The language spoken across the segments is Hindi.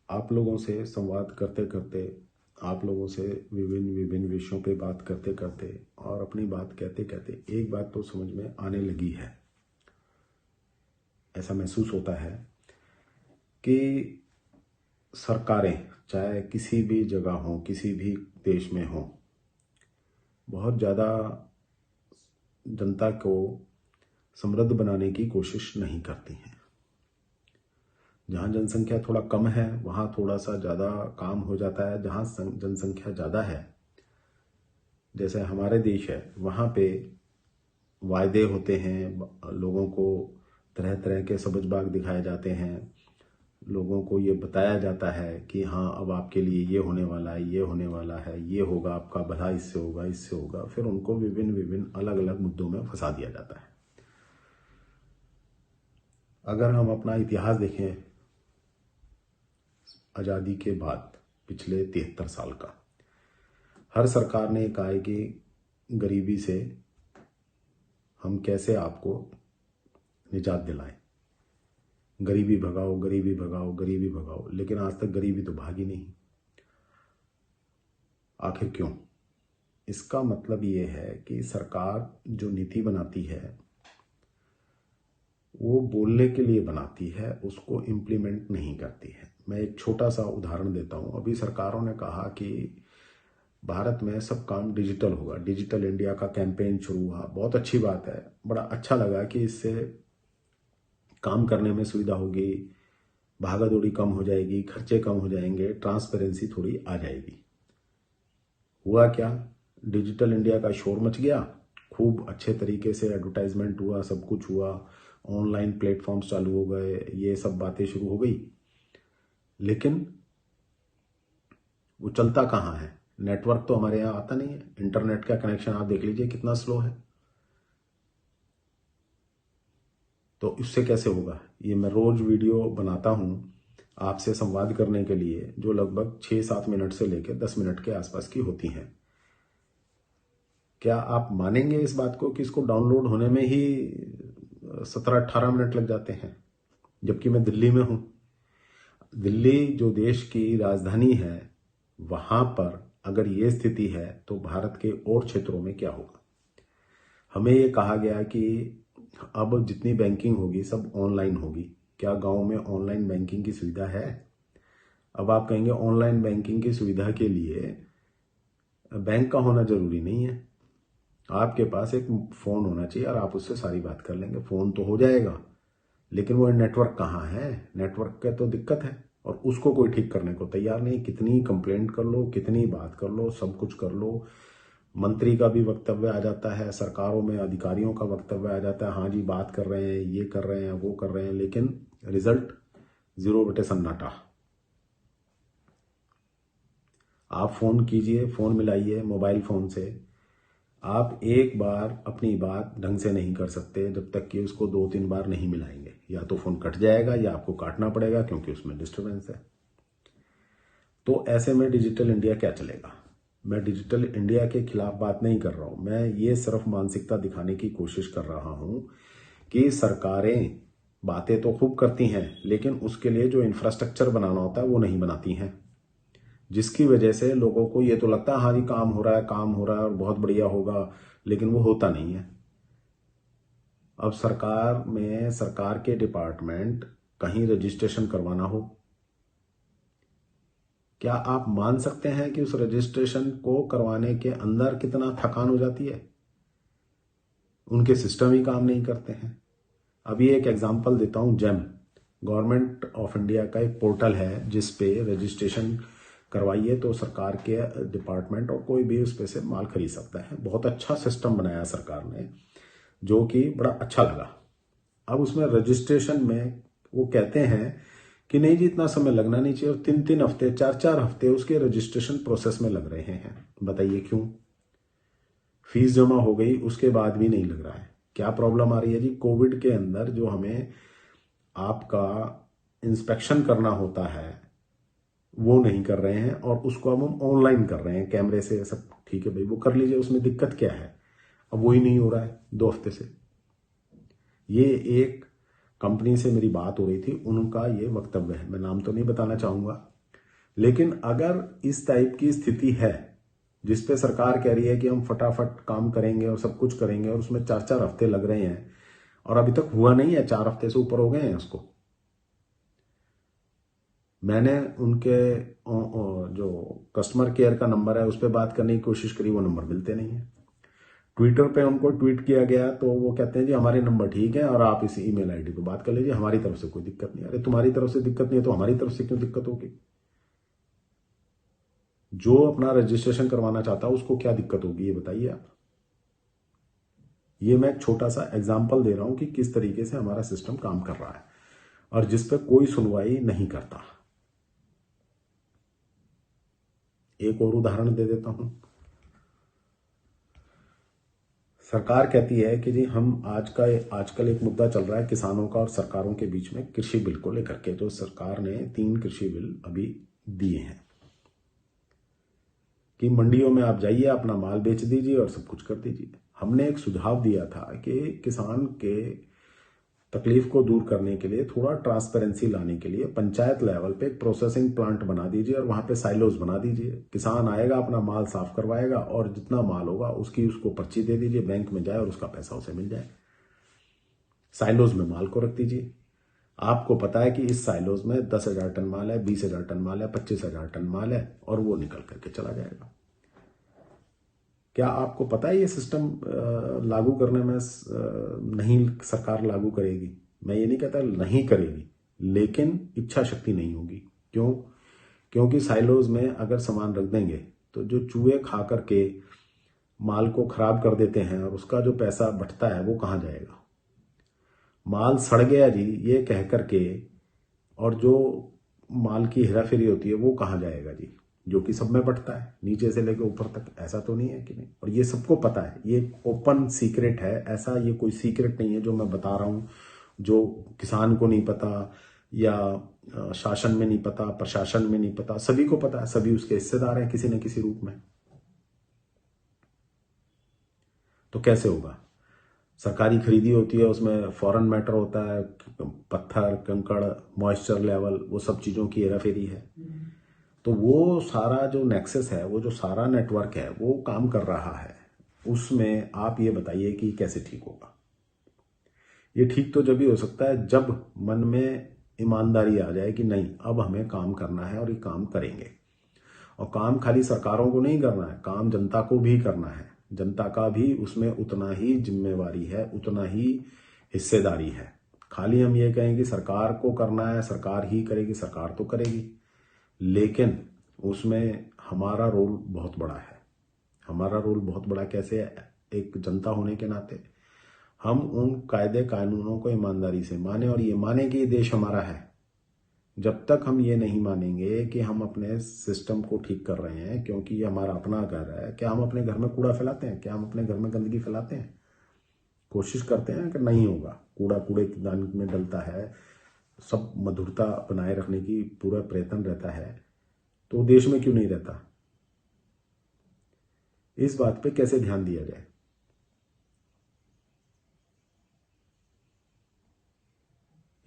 आप लोगों से संवाद करते करते, आप लोगों से विभिन्न विभिन्न विषयों पे बात करते करते और अपनी बात कहते कहते एक बात तो समझ में आने लगी है। ऐसा महसूस होता है कि सरकारें चाहे किसी भी जगह हो, किसी भी देश में हो, बहुत ज़्यादा जनता को समृद्ध बनाने की कोशिश नहीं करती हैं। जहाँ जनसंख्या थोड़ा कम है वहाँ थोड़ा सा ज़्यादा काम हो जाता है। जहाँ जनसंख्या ज़्यादा है, जैसे हमारे देश है, वहाँ पे वायदे होते हैं, लोगों को तरह तरह के सबज बाग दिखाए जाते हैं, लोगों को ये बताया जाता है कि हाँ अब आपके लिए ये होने वाला है, ये होने वाला है, ये होगा, आपका भला इससे होगा, इससे होगा। फिर उनको विभिन्न विभिन्न अलग अलग मुद्दों में फंसा दिया जाता है। अगर हम अपना इतिहास देखें, आज़ादी के बाद पिछले 73 साल का, हर सरकार ने कहा है कि गरीबी से हम कैसे आपको निजात दिलाएं, गरीबी भगाओ, गरीबी भगाओ, गरीबी भगाओ। लेकिन आज तक गरीबी तो भागी नहीं। आखिर क्यों? इसका मतलब ये है कि सरकार जो नीति बनाती है वो बोलने के लिए बनाती है, उसको इम्प्लीमेंट नहीं करती है। मैं एक छोटा सा उदाहरण देता हूँ। अभी सरकारों ने कहा कि भारत में सब काम डिजिटल होगा, डिजिटल इंडिया का कैंपेन शुरू हुआ। बहुत अच्छी बात है, बड़ा अच्छा लगा कि इससे काम करने में सुविधा होगी, भागा दौड़ी कम हो जाएगी, खर्चे कम हो जाएंगे, ट्रांसपेरेंसी थोड़ी आ जाएगी। हुआ क्या? डिजिटल इंडिया का शोर मच गया, खूब अच्छे तरीके से एडवर्टाइजमेंट हुआ, सब कुछ हुआ, ऑनलाइन प्लेटफॉर्म्स चालू हो गए, ये सब बातें शुरू हो गई। लेकिन वो चलता कहाँ है? नेटवर्क तो हमारे यहाँ आता नहीं है। इंटरनेट का कनेक्शन आप देख लीजिए कितना स्लो है। तो इससे कैसे होगा? ये मैं रोज वीडियो बनाता हूँ आपसे संवाद करने के लिए, जो लगभग 6-7 मिनट से लेकर 10 मिनट के आसपास की होती हैं। क्या आप मानेंगे इस बात को कि इसको डाउनलोड होने में ही 17-18 मिनट लग जाते हैं? जबकि मैं दिल्ली में हूँ। दिल्ली जो देश की राजधानी है, वहां पर अगर ये स्थिति है तो भारत के और क्षेत्रों में क्या होगा? हमें ये कहा गया कि अब जितनी बैंकिंग होगी सब ऑनलाइन होगी। क्या गांव में ऑनलाइन बैंकिंग की सुविधा है? अब आप कहेंगे ऑनलाइन बैंकिंग की सुविधा के लिए बैंक का होना जरूरी नहीं है। आपके पास एक फोन होना चाहिए और आप उससे सारी बात कर लेंगे। फोन तो हो जाएगा, लेकिन वो नेटवर्क कहाँ है? नेटवर्क का तो दिक्कत है और उसको कोई ठीक करने को तैयार नहीं। कितनी कंप्लेंट कर लो, कितनी बात कर लो, सब कुछ कर लो, मंत्री का भी वक्तव्य आ जाता है, सरकारों में अधिकारियों का वक्तव्य आ जाता है, हाँ जी बात कर रहे हैं, ये कर रहे हैं, वो कर रहे हैं, लेकिन रिजल्ट 0 बटे सन्नाटा। आप फोन कीजिए, फोन मिलाइए मोबाइल फोन से, आप एक बार अपनी बात ढंग से नहीं कर सकते जब तक कि उसको 2-3 बार नहीं मिलाएंगे। या तो फोन कट जाएगा या आपको काटना पड़ेगा क्योंकि उसमें डिस्टरबेंस है। तो ऐसे में डिजिटल इंडिया क्या चलेगा? मैं डिजिटल इंडिया के खिलाफ बात नहीं कर रहा हूं, मैं ये सिर्फ मानसिकता दिखाने की कोशिश कर रहा हूं कि सरकारें बातें तो खूब करती हैं, लेकिन उसके लिए जो इंफ्रास्ट्रक्चर बनाना होता है वो नहीं बनाती हैं, जिसकी वजह से लोगों को ये तो लगता है हाँ जी काम हो रहा है, काम हो रहा है और बहुत बढ़िया होगा, लेकिन वो होता नहीं है। अब सरकार में सरकार के डिपार्टमेंट कहीं रजिस्ट्रेशन करवाना हो, क्या आप मान सकते हैं कि उस रजिस्ट्रेशन को करवाने के अंदर कितना थकान हो जाती है? उनके सिस्टम ही काम नहीं करते हैं। अभी एक एग्जांपल देता हूं, जेम गवर्नमेंट ऑफ इंडिया का एक पोर्टल है जिस पे रजिस्ट्रेशन करवाइए तो सरकार के डिपार्टमेंट और कोई भी उस पे से माल खरीद सकता है। बहुत अच्छा सिस्टम बनाया सरकार ने, जो कि बड़ा अच्छा लगा। अब उसमें रजिस्ट्रेशन में वो कहते हैं कि नहीं जी इतना समय लगना नहीं चाहिए, और 3-3 हफ्ते 4-4 हफ्ते उसके रजिस्ट्रेशन प्रोसेस में लग रहे हैं। बताइए क्यों? फीस जमा हो गई उसके बाद भी नहीं लग रहा है। क्या प्रॉब्लम आ रही है जी? कोविड के अंदर जो हमें आपका इंस्पेक्शन करना होता है वो नहीं कर रहे हैं और उसको अब हम ऑनलाइन कर रहे हैं कैमरे से। सब ठीक है भाई, वो कर लीजिए, उसमें दिक्कत क्या है? अब वो ही नहीं हो रहा है 2 हफ्ते से। ये एक कंपनी से मेरी बात हो रही थी, उनका ये वक्तव्य है, मैं नाम तो नहीं बताना चाहूंगा। लेकिन अगर इस टाइप की स्थिति है जिसपे सरकार कह रही है कि हम फटाफट काम करेंगे और सब कुछ करेंगे और उसमें 4-4 हफ्ते लग रहे हैं और अभी तक हुआ नहीं है, 4 हफ्ते से ऊपर हो गए हैं उसको। मैंने उनके जो कस्टमर केयर का नंबर है उस पर बात करने की कोशिश करी, वो नंबर मिलते नहीं है। ट्विटर पे उनको ट्वीट किया गया तो वो कहते हैं जी हमारे नंबर ठीक है और आप इस ईमेल आईडी पे बात कर लीजिए, हमारी तरफ से कोई दिक्कत नहीं। अरे तुम्हारी तरफ से दिक्कत नहीं है तो हमारी तरफ से क्यों दिक्कत होगी? जो अपना रजिस्ट्रेशन करवाना चाहता है उसको क्या दिक्कत होगी ये बताइए आप। ये मैं एक छोटा सा एग्जाम्पल दे रहा हूं कि किस तरीके से हमारा सिस्टम काम कर रहा है और जिस पे कोई सुनवाई नहीं करता। एक और उदाहरण दे देता हूं। सरकार कहती है कि जी हम आजकल एक मुद्दा चल रहा है किसानों का और सरकारों के बीच में, कृषि बिल को लेकर के। तो सरकार ने 3 कृषि बिल अभी दिए हैं कि मंडियों में आप जाइए, अपना माल बेच दीजिए और सब कुछ कर दीजिए। हमने एक सुझाव दिया था कि किसान के तकलीफ को दूर करने के लिए, थोड़ा ट्रांसपेरेंसी लाने के लिए पंचायत लेवल पे एक प्रोसेसिंग प्लांट बना दीजिए और वहां पे साइलोज बना दीजिए। किसान आएगा, अपना माल साफ करवाएगा और जितना माल होगा उसको पर्ची दे दीजिए, बैंक में जाए और उसका पैसा उसे मिल जाए। साइलोज में माल को रख दीजिए। आपको पता है कि इस साइलोज में 10,000 टन माल है, 20,000 टन माल है, 25,000 टन माल है और वो निकल करके चला जाएगा। क्या आपको पता है ये सिस्टम लागू करने में नहीं सरकार लागू करेगी? मैं ये नहीं कहता नहीं करेगी, लेकिन इच्छा शक्ति नहीं होगी। क्यों? क्योंकि साइलोज में अगर सामान रख देंगे तो जो चूहे खा करके माल को खराब कर देते हैं और उसका जो पैसा बचता है वो कहाँ जाएगा? माल सड़ गया जी ये कह करके और जो माल की हेराफेरी होती है वो कहाँ जाएगा जी? जो कि सब में बंटता है, नीचे से लेकर ऊपर तक। ऐसा तो नहीं है कि नहीं? और ये सबको पता है, ये ओपन सीक्रेट है। ऐसा ये कोई सीक्रेट नहीं है जो मैं बता रहा हूं, जो किसान को नहीं पता या शासन में नहीं पता, प्रशासन में नहीं पता। सभी को पता है, सभी उसके हिस्सेदार हैं किसी न किसी रूप में। तो कैसे होगा? सरकारी खरीदी होती है, उसमें फॉरेन मैटर होता है, पत्थर, कंकड़, मॉइस्चर लेवल, वो सब चीजों की हेराफेरी है। तो वो सारा जो नेक्सस है, वो जो सारा नेटवर्क है, वो काम कर रहा है। उसमें आप ये बताइए कि कैसे ठीक होगा? ये ठीक तो जब भी हो सकता है जब मन में ईमानदारी आ जाए कि नहीं, अब हमें काम करना है और ये काम करेंगे। और काम खाली सरकारों को नहीं करना है, काम जनता को भी करना है। जनता का भी उसमें उतना ही जिम्मेवारी है, उतना ही हिस्सेदारी है। खाली हम ये कहें कि सरकार को करना है, सरकार ही करेगी, सरकार तो करेगी, लेकिन उसमें हमारा रोल बहुत बड़ा है। हमारा रोल बहुत बड़ा कैसे है? एक जनता होने के नाते हम उन कायदे कानूनों को ईमानदारी से माने और ये माने कि ये देश हमारा है। जब तक हम ये नहीं मानेंगे कि हम अपने सिस्टम को ठीक कर रहे हैं क्योंकि ये हमारा अपना घर है। क्या हम अपने घर में कूड़ा फैलाते हैं? क्या हम अपने घर में गंदगी फैलाते हैं? कोशिश करते हैं कि नहीं होगा। कूड़ा कूड़े दान में डलता है, सब मधुरता बनाए रखने की पूरा प्रयत्न रहता है। तो देश में क्यों नहीं रहता? इस बात पे कैसे ध्यान दिया जाए?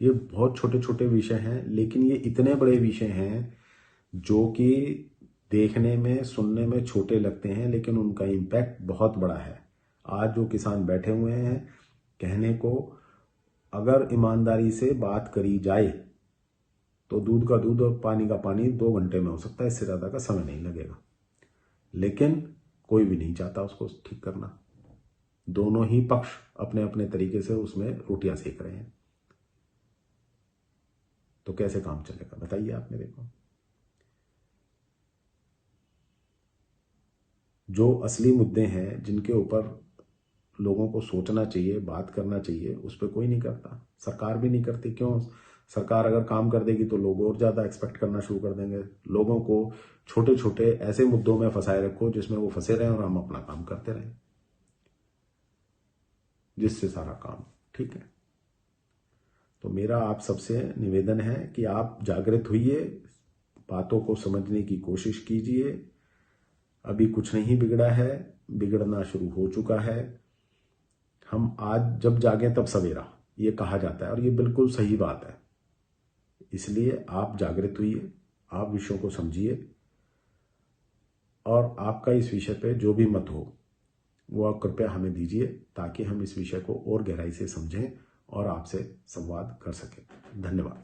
ये बहुत छोटे छोटे विषय हैं, लेकिन ये इतने बड़े विषय हैं जो कि देखने में, सुनने में छोटे लगते हैं, लेकिन उनका इम्पैक्ट बहुत बड़ा है। आज जो किसान बैठे हुए हैं, कहने को अगर ईमानदारी से बात करी जाए तो दूध का दूध और पानी का पानी 2 घंटे में हो सकता है, इससे ज्यादा का समय नहीं लगेगा। लेकिन कोई भी नहीं चाहता उसको ठीक करना। दोनों ही पक्ष अपने अपने तरीके से उसमें रोटियां सेक रहे हैं। तो कैसे काम चलेगा बताइए आप मेरे को? जो असली मुद्दे हैं, जिनके ऊपर लोगों को सोचना चाहिए, बात करना चाहिए, उस पर कोई नहीं करता। सरकार भी नहीं करती। क्यों? सरकार अगर काम कर देगी तो लोग और ज्यादा एक्सपेक्ट करना शुरू कर देंगे। लोगों को छोटे छोटे ऐसे मुद्दों में फंसाए रखो जिसमें वो फंसे रहें और हम अपना काम करते रहें, जिससे सारा काम ठीक है। तो मेरा आप सबसे निवेदन है कि आप जागृत होइए, बातों को समझने की कोशिश कीजिए। अभी कुछ नहीं बिगड़ा है, बिगड़ना शुरू हो चुका है। हम आज जब जागे तब सवेरा, ये कहा जाता है और ये बिल्कुल सही बात है। इसलिए आप जागृत हुइए, आप विषयों को समझिए और आपका इस विषय पे जो भी मत हो वो आप कृपया हमें दीजिए, ताकि हम इस विषय को और गहराई से समझें और आपसे संवाद कर सकें। धन्यवाद।